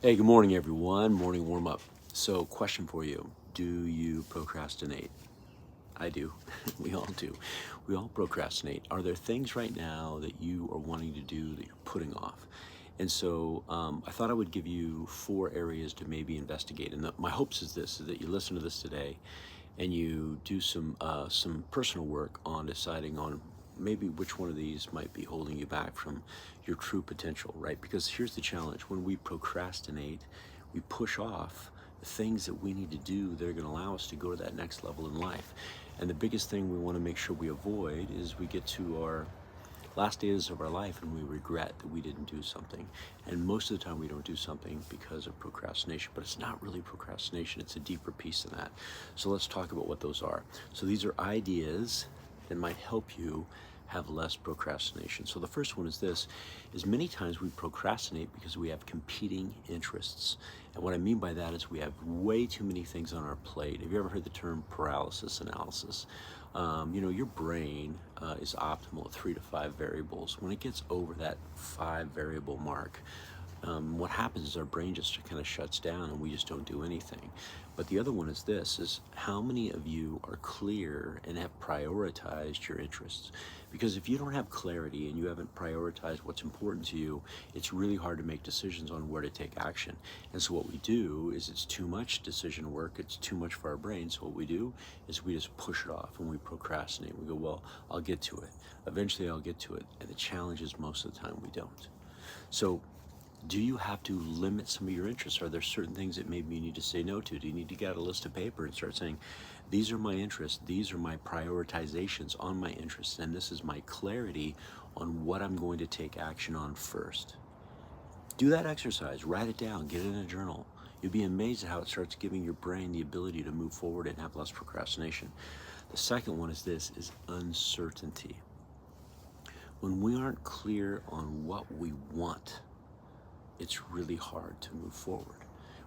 Hey, good morning, everyone. Morning warm up. So, question for you. Do you procrastinate? I do. We all do. We all procrastinate. Are there things right now that you are wanting to do that you're putting off? And so I thought I would give you 4 areas to maybe investigate. And my hopes is this, is that you listen to this today and you do some personal work on deciding on maybe which one of these might be holding you back from your true potential, right? Because here's the challenge. When we procrastinate, we push off the things that we need to do that are going to allow us to go to that next level in life. And the biggest thing we want to make sure we avoid is we get to our last days of our life and we regret that we didn't do something. And most of the time we don't do something because of procrastination, but it's not really procrastination, it's a deeper piece than that. So let's talk about what those are. So these are ideas that might help you have less procrastination. So the first one is this, is many times we procrastinate because we have competing interests. And what I mean by that is we have way too many things on our plate. Have you ever heard the term paralysis analysis? Your brain is optimal at 3 to 5 variables. When it gets over that 5 variable mark, what happens is our brain just kind of shuts down and we just don't do anything. But the other one is this, is how many of you are clear and have prioritized your interests? Because if you don't have clarity and you haven't prioritized what's important to you, it's really hard to make decisions on where to take action. And so what we do is it's too much decision work, it's too much for our brain. So what we do is we just push it off and we procrastinate. We go, well, I'll get to it. Eventually I'll get to it. And the challenge is most of the time we don't. So do you have to limit some of your interests? Are there certain things that maybe you need to say no to? Do you need to get out a list of paper and start saying, these are my interests, these are my prioritizations on my interests, and this is my clarity on what I'm going to take action on first? Do that exercise, write it down, get it in a journal. You'll be amazed at how it starts giving your brain the ability to move forward and have less procrastination. The second one is this, is uncertainty. When we aren't clear on what we want, it's really hard to move forward.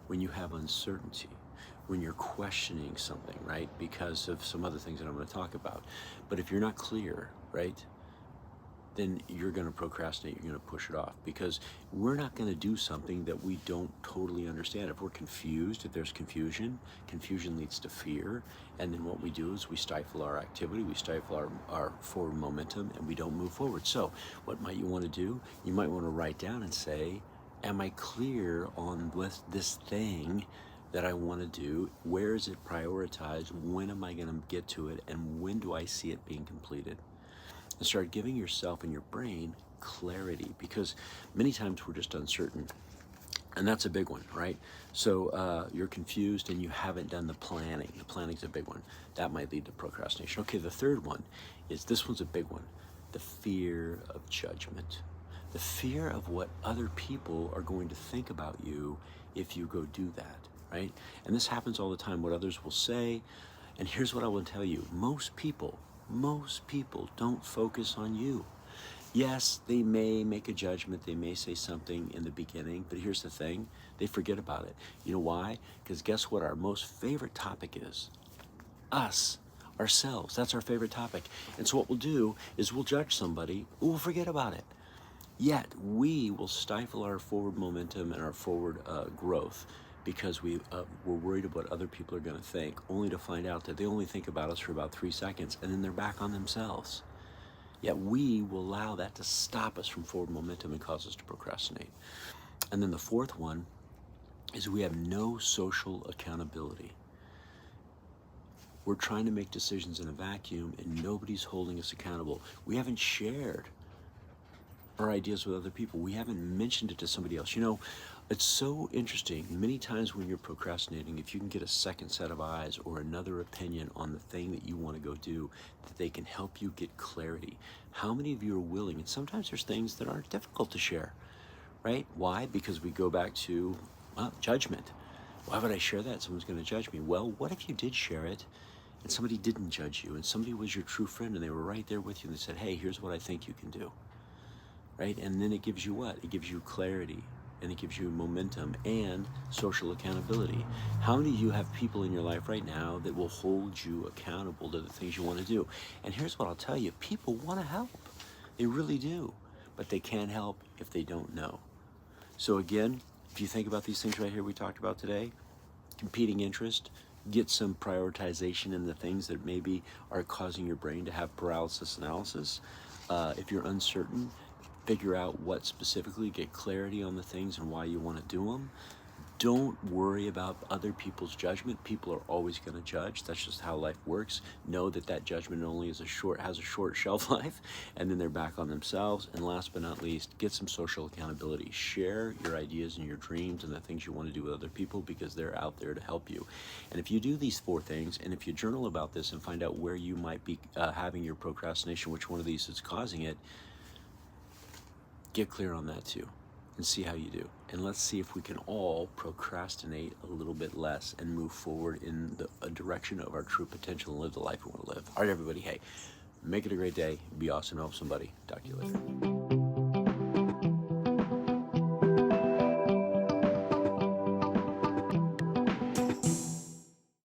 When you have uncertainty, when you're questioning something, right, because of some other things that I'm going to talk about. But if you're not clear, right, then you're going to procrastinate, you're going to push it off, because we're not going to do something that we don't totally understand. If we're confused, if there's confusion leads to fear, and then what we do is we stifle our activity, we stifle our forward momentum, and we don't move forward. So what might you want to do? You might want to write down and say, am I clear on this thing that I want to do? Where is it prioritized? When am I going to get to it? And when do I see it being completed? And start giving yourself and your brain clarity, because many times we're just uncertain. And that's a big one, right? So you're confused and you haven't done the planning. The planning's a big one. That might lead to procrastination. Okay, the third one is, this one's a big one, the fear of judgment. The fear of what other people are going to think about you if you go do that, right? And this happens all the time, what others will say. And here's what I will tell you. Most people don't focus on you. Yes, they may make a judgment, they may say something in the beginning, but here's the thing, they forget about it. You know why? Because guess what our most favorite topic is? Us, ourselves. That's our favorite topic. And so what we'll do is we'll judge somebody, we'll forget about it. Yet we will stifle our forward momentum and our forward growth because we're worried about what other people are going to think, only to find out that they only think about us for about 3 seconds and then they're back on themselves. Yet we will allow that to stop us from forward momentum and cause us to procrastinate. And then the fourth one is we have no social accountability. We're trying to make decisions in a vacuum and nobody's holding us accountable. We haven't shared our ideas with other people. We haven't mentioned it to somebody else. You know, it's so interesting. Many times when you're procrastinating, if you can get a second set of eyes or another opinion on the thing that you want to go do, that they can help you get clarity. How many of you are willing? And sometimes there's things that aren't difficult to share, right? Why? Because we go back to, well, judgment. Why would I share that? Someone's going to judge me. Well, what if you did share it and somebody didn't judge you and somebody was your true friend and they were right there with you and they said, hey, here's what I think you can do. Right? And then it gives you what? It gives you clarity, and it gives you momentum and social accountability. How many of you have people in your life right now that will hold you accountable to the things you want to do? And here's what I'll tell you. People want to help. They really do. But they can't help if they don't know. So again, If you think about these things right here we talked about today, competing interest, get some prioritization in the things that maybe are causing your brain to have paralysis analysis. If you're uncertain, figure out what specifically, get clarity on the things and why you want to do them. Don't worry about other people's judgment. People are always going to judge. That's just how life works. Know that that judgment only has a short shelf life, and then they're back on themselves. And last but not least, get some social accountability. Share your ideas and your dreams and the things you want to do with other people, because they're out there to help you. And if you do these 4 things, and if you journal about this and find out where you might be having your procrastination, which one of these is causing it, get clear on that too, and see how you do. And let's see if we can all procrastinate a little bit less and move forward in a direction of our true potential and live the life we want to live. All right, everybody, hey, make it a great day. Be awesome. Help somebody. Talk to you later.